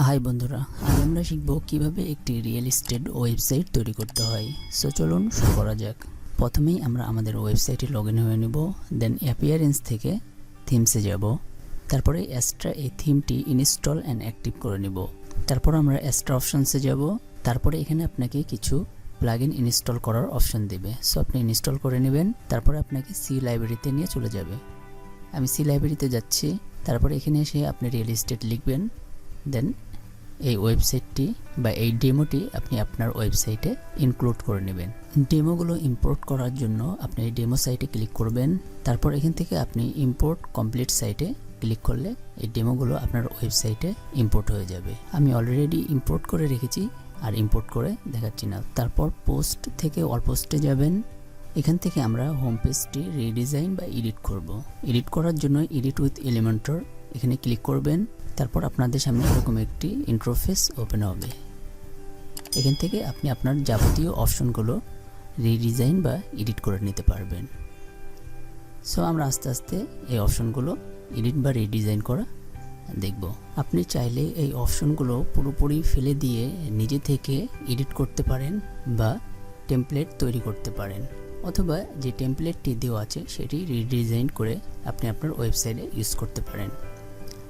High বন্ধুরা, আজ আমরা শিখব কিভাবে একটি রিয়েল এস্টেট ওয়েবসাইট তৈরি করতে হয়। সো চলুন শুরু করা যাক। প্রথমেই আমরা আমাদের ওয়েবসাইটে লগইন হয়ে নেব। দেন অ্যাপিয়ারেন্স থেকে থিমসে যাব। তারপরে এক্সট্রা এই থিমটি ইনস্টল অ্যান্ড অ্যাক্টিভ করে নেব। তারপর আমরা এক্সট্রা অপশনসে যাব। তারপরে এখানে আপনাকে কিছু প্লাগইন ইনস্টল করার অপশন দেবে। সো আপনি ইনস্টল করে নেবেন। তারপরে আপনাকে সি লাইব্রেরিতে নিয়ে চলে যাবে। আমি সি লাইব্রেরিতে যাচ্ছি। তারপরে এখানে এসে আপনি রিয়েল এস্টেট লিখবেন। দেন এই ওয়েবসাইটটি বা এই ডেমোটি আপনি আপনার ওয়েবসাইটে ইনক্লুড করে নেবেন। ডেমোগুলো ইম্পোর্ট করার জন্য আপনি এই ডেমো সাইটে ক্লিক করবেন। তারপর এখান থেকে আপনি ইম্পোর্ট কমপ্লিট সাইটে ক্লিক করলে এই ডেমোগুলো আপনার ওয়েবসাইটে ইম্পোর্ট হয়ে যাবে। আমি অলরেডি ইম্পোর্ট করে রেখেছি আর ইম্পোর্ট করে দেখাচ্ছি না। তারপর পোস্ট থেকে অল পোস্টে যাবেন। এখান থেকে আমরা হোম পেজটি রিডিজাইন বা এডিট করব। এডিট করার জন্য এডিট উইথ এলিমেন্টর এখানে ক্লিক করবেন। তারপর আপনাদের সামনে এরকম একটি ইন্টারফেস ওপেন হবে। এখান থেকে আপনি আপনার যাবতীয় অপশনগুলো রিডিজাইন বা এডিট করে নিতে পারবেন। সো আমরা আস্তে আস্তে এই অপশনগুলো এডিট বা রিডিজাইন করা দেখব। আপনি চাইলে এই অপশনগুলো পুরোপুরি ফেলে দিয়ে নিজে থেকে এডিট করতে পারেন বা টেমপ্লেট তৈরি করতে পারেন, অথবা যে টেমপ্লেটটি দেওয়া আছে সেটি রিডিজাইন করে আপনি আপনার ওয়েবসাইটে ইউজ করতে পারেন।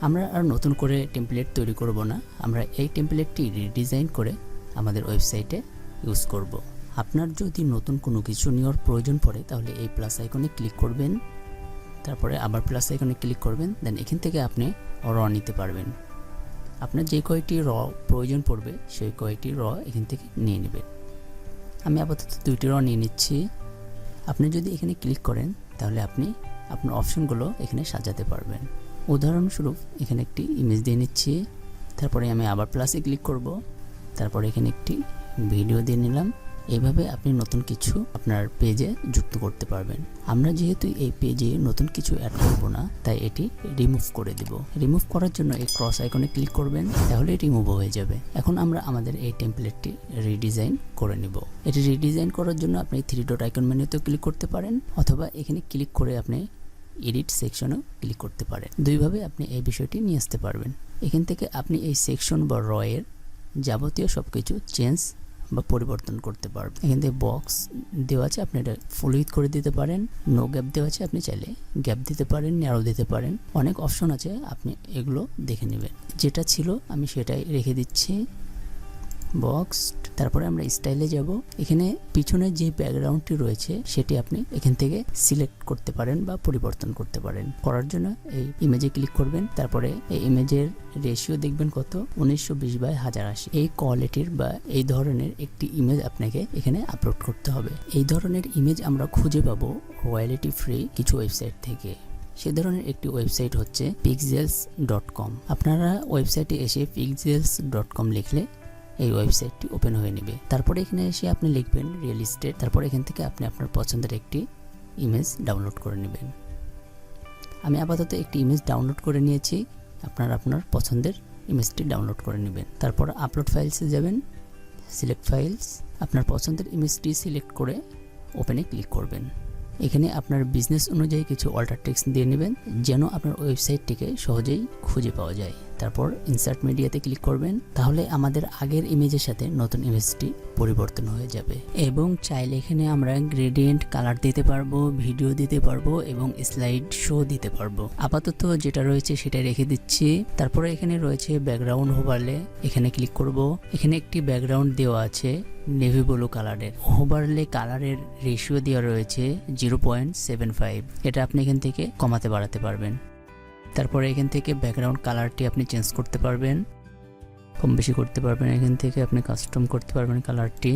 আমরা আর নতুন করে টেমপ্লেট তৈরি করব না, আমরা এই টেমপ্লেটটি রিডিজাইন করে আমাদের ওয়েবসাইটে ইউজ করব। আপনার যদি নতুন কোনো কিছু নেওয়ার প্রয়োজন পড়ে তাহলে এই প্লাস আইকনে ক্লিক করবেন। তারপরে আবার প্লাস আইকনে ক্লিক করবেন। দেন এখান থেকে আপনি র নিতে পারবেন। আপনার যে কয়টি র প্রয়োজন পড়বে সেই কয়টি র এখান থেকে নিয়ে নেবেন। আমি আপাতত 2টি র নিয়ে নিচ্ছি। আপনি যদি এখানে ক্লিক করেন তাহলে আপনি আপনার অপশনগুলো এখানে সাজাতে পারবেন। উদাহরণস্বরূপ এখানে একটি ইমেজ দিয়ে নিচ্ছি। তারপরে আমি আবার প্লাসে ক্লিক করব। তারপরে এখানে একটি ভিডিও দিয়ে নিলাম। এইভাবে আপনি নতুন কিছু আপনার পেজে যুক্ত করতে পারবেন। আমরা যেহেতু এই পেজে নতুন কিছু অ্যাড করব না, তাই এটি রিমুভ করে দেব। রিমুভ করার জন্য এই ক্রস আইকনে ক্লিক করবেন, তাহলে রিমুভ হয়ে যাবে। এখন আমরা আমাদের এই টেমপ্লেটটি রিডিজাইন করে নেব। এটি রিডিজাইন করার জন্য আপনি 3 ডট আইকন মেনুতেও ক্লিক করতে পারেন, অথবা এখানে ক্লিক করে আপনি এডিট সেকশনেও ক্লিক করতে পারেন। দুইভাবে আপনি এই বিষয়টি নিয়ে আসতে পারবেন। এখান থেকে আপনি এই সেকশন বা র এর যাবতীয় সব কিছু চেঞ্জ বা পরিবর্তন করতে পারবেন। এখান থেকে বক্স দেওয়া আছে, আপনি এটা ফুল উইথ করে দিতে পারেন। নো গ্যাপ দেওয়া আছে, আপনি চাইলে গ্যাপ দিতে পারেন, ন্যারো দিতে পারেন। অনেক অপশন আছে, আপনি এগুলো দেখে নেবেন। যেটা ছিল আমি সেটাই রেখে দিচ্ছি, বক্স। তারপরে আমরা স্টাইলে যাব। এখানে পিছনে যে ব্যাকগ্রাউন্ডটি রয়েছে সেটি আপনি এখান থেকে সিলেক্ট করতে পারেন বা পরিবর্তন করতে পারেন। করার জন্য এই ইমেজে ক্লিক করবেন। তারপরে এই ইমেজের রেশিও দেখবেন কত, 1920/1080। এই কোয়ালিটির বা এই ধরনের একটি ইমেজ আপনাকে এখানে আপলোড করতে হবে। এই ধরনের ইমেজ আমরা খুঁজে পাবো রয়্যালিটি ফ্রি কিছু ওয়েবসাইট থেকে। সে ধরনের একটি ওয়েবসাইট হচ্ছে pixels.com। আপনারা ওয়েবসাইটে এসে pixels.com লিখলে এই ওয়েবসাইটটি ওপেন হয়ে নেবে। তারপরে এখানে এসে আপনি লিখবেন রিয়েল এস্টেট। তারপরে এখান থেকে আপনি আপনার পছন্দের একটি ইমেজ ডাউনলোড করে নেবেন। আমি আপাতত একটি ইমেজ ডাউনলোড করে নিয়েছি। আপনার পছন্দের ইমেজটি ডাউনলোড করে নেবেন। তারপর আপলোড ফাইলসে যাবেন, সিলেক্ট ফাইলস। আপনার পছন্দের ইমেজটি সিলেক্ট করে ওপেনে ক্লিক করবেন। এখানে আপনার বিজনেস অনুযায়ী কিছু অল্টার টেক্সট দিয়ে নেবেন, যেন আপনার ওয়েবসাইটটিকে সহজেই খুঁজে পাওয়া যায়। তারপর ইনসার্ট মিডিয়াতে ক্লিক করবেন, তাহলে আমাদের আগের ইমেজের সাথে নতুন ইমেজটি পরিবর্তন হয়ে যাবে। এবং চাইলে এখানে আমরা গ্রেডিয়েন্ট কালার দিতে পারবো, ভিডিও দিতে পারবো এবং স্লাইড শো দিতে পারবো। আপাতত যেটা রয়েছে সেটা রেখে দিচ্ছি। তারপরে এখানে রয়েছে ব্যাকগ্রাউন্ড ওভারলে, এখানে ক্লিক করব। এখানে একটি ব্যাকগ্রাউন্ড দেওয়া আছে নেভি ব্লু কালারের। ওভারলে কালারের রেশিও দেওয়া রয়েছে 0.75। এটা আপনি এখান থেকে কমাতে বাড়াতে পারবেন। তারপরে এখান থেকে ব্যাকগ্রাউন্ড কালারটি আপনি চেঞ্জ করতে পারবেন, কম বেশি করতে পারবেন। এখান থেকে আপনি কাস্টম করতে পারবেন কালারটি।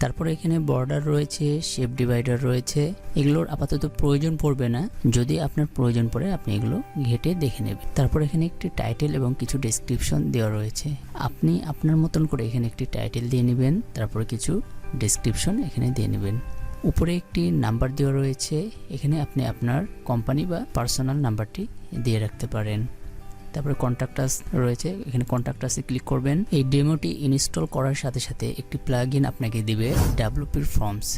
তারপরে এখানে বর্ডার রয়েছে, শেপ ডিভাইডার রয়েছে। এগুলোর আপাতত প্রয়োজন পড়বে না, যদি আপনার প্রয়োজন পড়ে আপনি এগুলো ঘেটে দেখে নেবেন। তারপর এখানে একটি টাইটেল এবং কিছু ডেসক্রিপশন দেওয়া রয়েছে। আপনি আপনার মতন করে এখানে একটি টাইটেল দিয়ে নেবেন, তারপরে কিছু ডেসক্রিপশন এখানে দিয়ে নেবেন। উপরে একটি নাম্বার দেওয়া রয়েছে, এখানে আপনি আপনার কোম্পানি বা পার্সোনাল নাম্বারটি দিয়ে রাখতে পারেন। তারপরে কন্ট্যাক্ট আস রয়েছে, এখানে কন্ট্যাক্ট আসে ক্লিক করবেন। এই ডেমোটি ইনস্টল করার সাথে সাথে একটি প্লাগইন আপনাকে দিবে WP ফর্মস,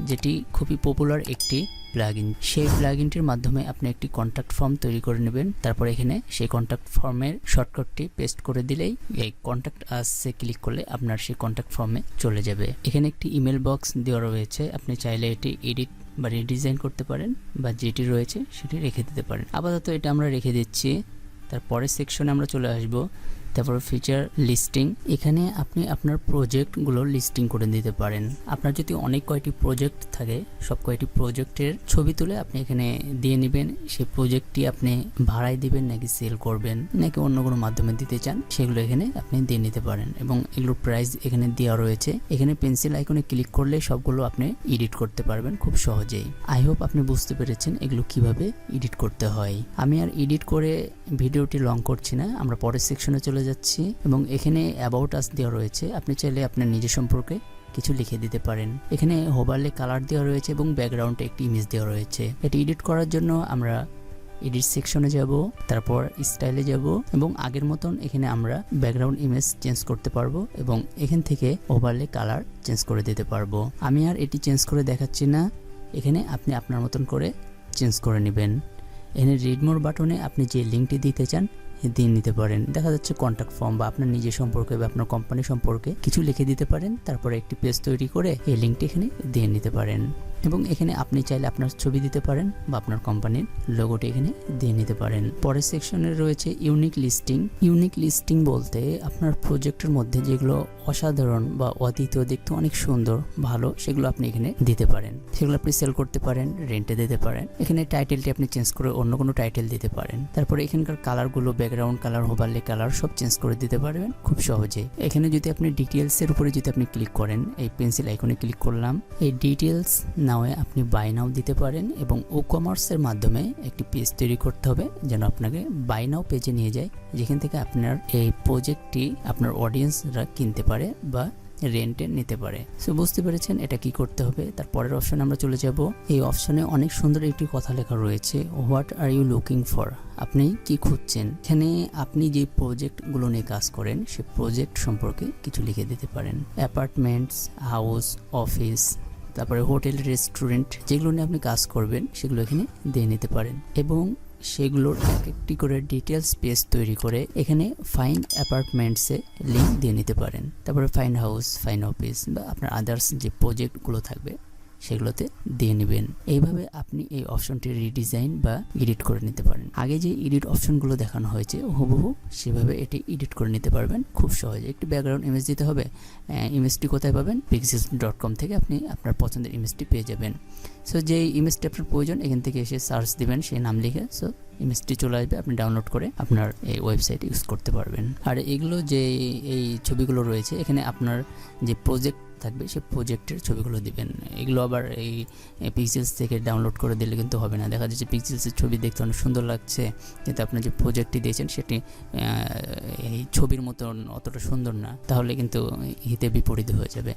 যেটি খুবই পপুলার একটি প্লাগইন। সেই প্লাগইনটির মাধ্যমে আপনি একটি কন্ট্যাক্ট ফর্ম তৈরি করে নেবেন। তারপর এখানে সেই কন্ট্যাক্ট ফর্মের শর্টকাটটি পেস্ট করে দিলেই এই কন্ট্যাক্ট আসে ক্লিক করলে আপনার সেই কন্ট্যাক্ট ফর্মে চলে যাবে। এখানে একটি ইমেল বক্স দেওয়া রয়েছে, আপনি চাইলে এটি এডিট বা রিডিজাইন করতে পারেন বা যেটি রয়েছে সেটি রেখে দিতে পারেন। আপাতত এটা আমরা রেখে দিচ্ছি। তারপরের সেকশনে আমরা চলে আসব। তারপর ফিচার লিস্টিং, এখানে আপনি আপনার প্রজেক্টগুলো লিস্টিং করে দিতে পারেন। আপনার যদি অনেক কয়টি প্রজেক্ট থাকে, সব কয়টি প্রজেক্টের ছবি তুলে আপনি এখানে দিয়ে নেবেন। সেই প্রজেক্টটি আপনি ভাড়ায় দিবেন নাকি সেল করবেন নাকি অন্য কোনো মাধ্যমে দিতে চান, সেগুলো এখানে আপনি দিয়ে নিতে পারেন এবং এগুলোর প্রাইস এখানে দেওয়া রয়েছে। এখানে পেন্সিল আইকনে ক্লিক করলে সবগুলো আপনি এডিট করতে পারবেন খুব সহজেই। আই হোপ আপনি বুঝতে পেরেছেন এগুলো কিভাবে এডিট করতে হয়। আমি আর এডিট করে ভিডিওটি লং করছি না, আমরা পরের সেকশনে চলে যাচ্ছি এবং এখানে অ্যাবাউট আস দেওয়া রয়েছে। আপনি চাইলে আপনার নিজের সম্পর্কে কিছু লিখে দিতে পারেন। এখানে ওভারলে কালার দেওয়া রয়েছে এবং ব্যাকগ্রাউন্ডে একটি ইমেজ দেওয়া রয়েছে। এটি এডিট করার জন্য আমরা এডিট সেকশনে যাব, তারপর স্টাইলে যাব এবং আগের মতন এখানে আমরা ব্যাকগ্রাউন্ড ইমেজ চেঞ্জ করতে পারবো এবং এখান থেকে ওভারলে কালার চেঞ্জ করে দিতে পারবো। আমি আর এটি চেঞ্জ করে দেখাচ্ছি না, এখানে আপনি আপনার মতন করে চেঞ্জ করে নেবেন। এখানে রিড মোর বাটনে আপনি যে লিঙ্কটি দিতে চান দিয়ে নিতে পারেন। দেখা যাচ্ছে কন্ট্যাক্ট ফর্ম বা আপনার নিজের সম্পর্কে বা আপনার কোম্পানি সম্পর্কে কিছু লিখে দিতে পারেন। তারপরে একটি পেজ তৈরি করে এই লিঙ্কটি এখানে দিয়ে নিতে পারেন এবং এখানে আপনি চাইলে আপনার ছবি দিতে পারেন বা আপনার কোম্পানির লোগোটি এখানে দিয়ে নিতে পারেন। পরের সেকশনে রয়েছে ইউনিক লিস্টিং। ইউনিক লিস্টিং বলতে আপনার প্রজেক্টের মধ্যে যেগুলো অসাধারণ বা অদ্বিতীয়, দেখতে অনেক সুন্দর ভালো, সেগুলো আপনি এখানে দিতে পারেন। সেগুলো আপনি সেল করতে পারেন, রেন্টে দিতে পারেন। এখানে টাইটেলটি আপনি চেঞ্জ করে অন্য কোনো টাইটেল দিতে পারেন। তারপরে এখানকার কালারগুলো, ব্যাকগ্রাউন্ড কালার, ওভারলে কালার সব চেঞ্জ করে দিতে পারবেন খুব সহজে। এখানে যদি আপনি ডিটেলসের উপরে যদি আপনি ক্লিক করেন, এই পেন্সিল আইকনে ক্লিক করলাম, এই ডিটেলস নাওয়ে আপনি বাই নাও দিতে পারেন এবং ই কমার্সের মাধ্যমে একটি পেজ তৈরি করতে হবে যেন আপনাকে বাই নাও পেজে নিয়ে যায়, যেখান থেকে আপনার এই প্রজেক্টটি আপনার অডিয়েন্সরা কিনতে পারে বা রেন্টে নিতে পারে। সো বুঝতে পেরেছেন এটা কি করতে হবে। তারপরের অপশনে আমরা চলে যাব। এই অপশনে অনেক সুন্দর একটি কথা লেখা রয়েছে, what are you looking for, আপনি কি খুঁজছেন। এখানে আপনি যে প্রজেক্টগুলো নিয়ে কাজ করেন সে প্রজেক্ট সম্পর্কে কিছু লিখে দিতে পারেন। অ্যাপার্টমেন্টস, হাউস, অফিস, তারপরে হোটেল, রেস্টুরেন্ট, যেগুলো নিয়ে আপনি কাজ করবেন সেগুলো এখানে দিয়ে নিতে পারেন এবং সেগুলোর এক একটি করে ডিটেলস পেজ তৈরি করে এখানে ফাইন অ্যাপার্টমেন্টসে লিঙ্ক দিয়ে নিতে পারেন। তারপরে ফাইন হাউস, ফাইন অফিস বা আপনার আদার্স যে প্রজেক্টগুলো থাকবে সেগুলোতে দিয়ে নেবেন। এইভাবে আপনি এই অপশনটি রিডিজাইন বা এডিট করে নিতে পারেন। আগে যে এডিট অপশনগুলো দেখানো হয়েছে হুবহু সেভাবে এটি এডিট করে নিতে পারবেন খুব সহজে। একটি ব্যাকগ্রাউন্ড ইমেজ দিতে হবে। ইমেজটি কোথায় পাবেন? pixels.com থেকে আপনি আপনার পছন্দের ইমেজটি পেয়ে যাবেন। সো যেই ইমেজটি আপনার প্রয়োজন এখান থেকে এসে সার্চ দিবেন সেই নাম লিখে, সো ইমেজটি চলে আসবে, আপনি ডাউনলোড করে আপনার এই ওয়েবসাইট ইউজ করতে পারবেন। আর এগুলো যে এই ছবিগুলো রয়েছে এখানে আপনার যে প্রজেক্ট থাকবে সেই প্রজেক্টের ছবিগুলো দিবেন। এগুলো আবার এই পিক্সেলস থেকে ডাউনলোড করে দিলে কিন্তু হবে না। দেখা যাচ্ছে পিক্সেলসের ছবি দেখতে অনেক সুন্দর লাগছে কিন্তু আপনি যে প্রজেক্টটি দিয়েছেন সেটি এই ছবির মতন অতটা সুন্দর না, তাহলে কিন্তু হিতে বিপরীত হয়ে যাবে।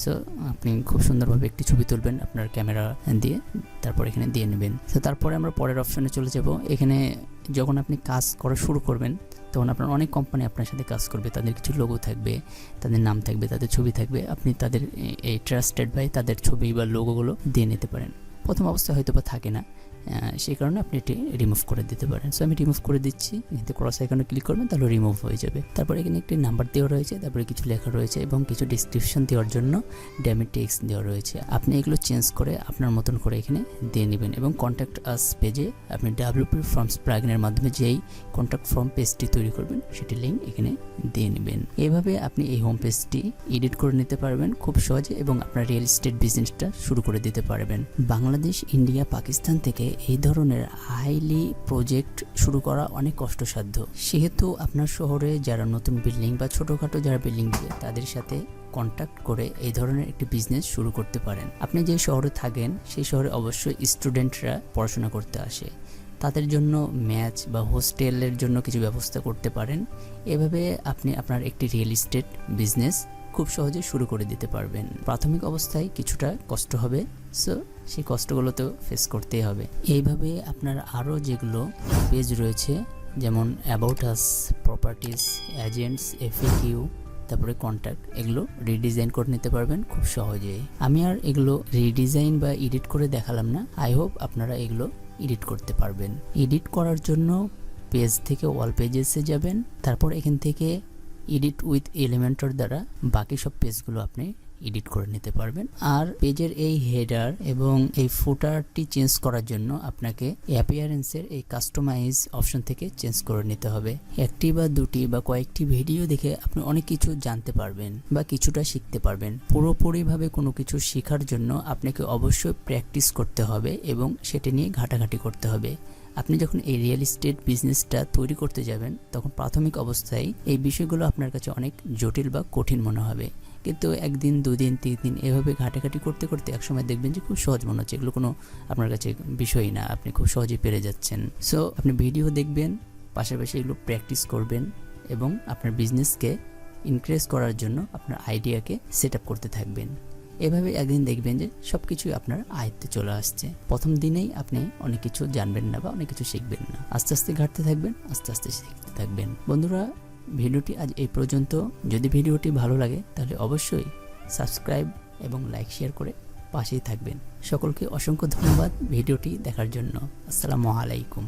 সো আপনি খুব সুন্দরভাবে একটি ছবি তুলবেন আপনার ক্যামেরা দিয়ে, তারপর এখানে দিয়ে নেবেন। তো তারপরে আমরা পরের অপশনে চলে যাব। এখানে যখন আপনি কাজ করা শুরু করবেন তখন আপনার অনেক কোম্পানি আপনার সাথে কাজ করবে, তাদের কিছু লোগো থাকবে, তাদের নাম থাকবে, তাদের ছবি থাকবে। আপনি তাদের এই ট্রাস্টেড বাই তাদের ছবি বা লোগোগুলো দিয়ে নিতে পারেন। প্রথম অবস্থায় হয়তো বা থাকে না, সেই কারণে আপনি এটি রিমুভ করে দিতে পারেন। সো আমি রিমুভ করে দিচ্ছি, এতে ক্রস আইকনে ক্লিক করবেন তাহলে রিমুভ হয়ে যাবে। তারপরে এখানে একটি নাম্বার দেওয়া রয়েছে, তারপরে কিছু লেখা রয়েছে এবং কিছু ডিসক্রিপশন দেওয়ার জন্য ড্যামি টেক্সট দেওয়া রয়েছে। আপনি এগুলো চেঞ্জ করে আপনার মতন করে এখানে দিয়ে নেবেন এবং কন্ট্যাক্ট আস পেজে আপনি WP ফর্মস প্লাগইনের মাধ্যমে যেই কন্ট্যাক্ট ফর্ম পেজটি তৈরি করবেন সেটি লিঙ্ক এখানে দিয়ে নেবেন। এইভাবে আপনি এই হোম পেজটি এডিট করে নিতে পারবেন খুব সহজে এবং আপনার রিয়েল এস্টেট বিজনেসটা শুরু করে দিতে পারবেন। বাংলাদেশ, ইন্ডিয়া, পাকিস্তান থেকে এই ধরনের হাইলি প্রজেক্ট শুরু করা অনেক কষ্টসাধ্য। সেহেতু আপনার শহরে যারা নতুন বিল্ডিং বা ছোটোখাটো যারা বিল্ডিং দিবে তাদের সাথে কন্ট্যাক্ট করে এই ধরনের একটি বিজনেস শুরু করতে পারেন। আপনি যে শহরে থাকেন সেই শহরে অবশ্যই স্টুডেন্টরা পড়াশোনা করতে আসে, তাদের জন্য ম্যাচ বা হোস্টেলের জন্য কিছু ব্যবস্থা করতে পারেন। এভাবে আপনি আপনার একটি রিয়েল এস্টেট বিজনেস খুব সহজে শুরু করে দিতে পারবেন। প্রাথমিক অবস্থায় কিছুটা কষ্ট হবে, সো সেই কষ্টগুলো তো ফেস করতেই হবে। এইভাবে আপনার আরও যেগুলো পেজ রয়েছে যেমন about us, properties, agents, FAQ, তারপরে কন্ট্যাক্ট, এগুলো রিডিজাইন করে নিতে পারবেন খুব সহজেই। আমি আর এগুলো রিডিজাইন বা এডিট করে দেখালাম না, আই হোপ আপনারা এগুলো এডিট করতে পারবেন। এডিট করার জন্য পেজ থেকে ওয়াল পেজেসে যাবেন, তারপর এখান থেকে এডিট উইথ এলিমেন্টর দ্বারা বাকি সব পেজগুলো আপনি এডিট করে নিতে পারবেন। আর পেজের এই হেডার এবং এই ফুটারটি চেঞ্জ করার জন্য আপনাকে অ্যাপিয়ারেন্সের এই কাস্টমাইজ অপশন থেকে চেঞ্জ করে নিতে হবে। একটি বা দুটি বা কয়েকটি ভিডিও দেখে আপনি অনেক কিছু জানতে পারবেন বা কিছুটা শিখতে পারবেন। পুরোপুরিভাবে কোনো কিছু শেখার জন্য আপনাকে অবশ্যই প্র্যাকটিস করতে হবে এবং সেটা নিয়ে ঘাটাঘাটি করতে হবে। আপনি যখন এই রিয়েল এস্টেট বিজনেসটা তৈরি করতে যাবেন তখন প্রাথমিক অবস্থায় এই বিষয়গুলো আপনার কাছে অনেক জটিল বা কঠিন মনে হবে, কিন্তু একদিন, দুদিন, 3 দিন এভাবে ঘাটাঘাটি করতে করতে একসময় দেখবেন যে খুব সহজ মনে হচ্ছে, এগুলো কোনো আপনার কাছে বিষয়ই না, আপনি খুব সহজেই পেরে যাচ্ছেন। সো আপনি ভিডিও দেখবেন, পাশাপাশি এগুলো প্র্যাকটিস করবেন এবং আপনার বিজনেসকে ইনক্রিজ করার জন্য আপনার আইডিয়াকে সেট আপ করতে থাকবেন। এভাবে একদিন দেখবেন যে সব কিছুই আপনার আয়ত্তে চলে আসছে। প্রথম দিনেই আপনি অনেক কিছু জানবেন না বা অনেক কিছু শিখবেন না, আস্তে আস্তে ঘাটতে থাকবেন, আস্তে আস্তে শিখতে থাকবেন। বন্ধুরা, ভিডিওটি আজ এই পর্যন্ত। যদি ভিডিওটি ভালো লাগে তাহলে অবশ্যই সাবস্ক্রাইব এবং লাইক শেয়ার করে পাশেই থাকবেন। সকলকে অসংখ্য ধন্যবাদ ভিডিওটি দেখার জন্য। আসসালামু আলাইকুম।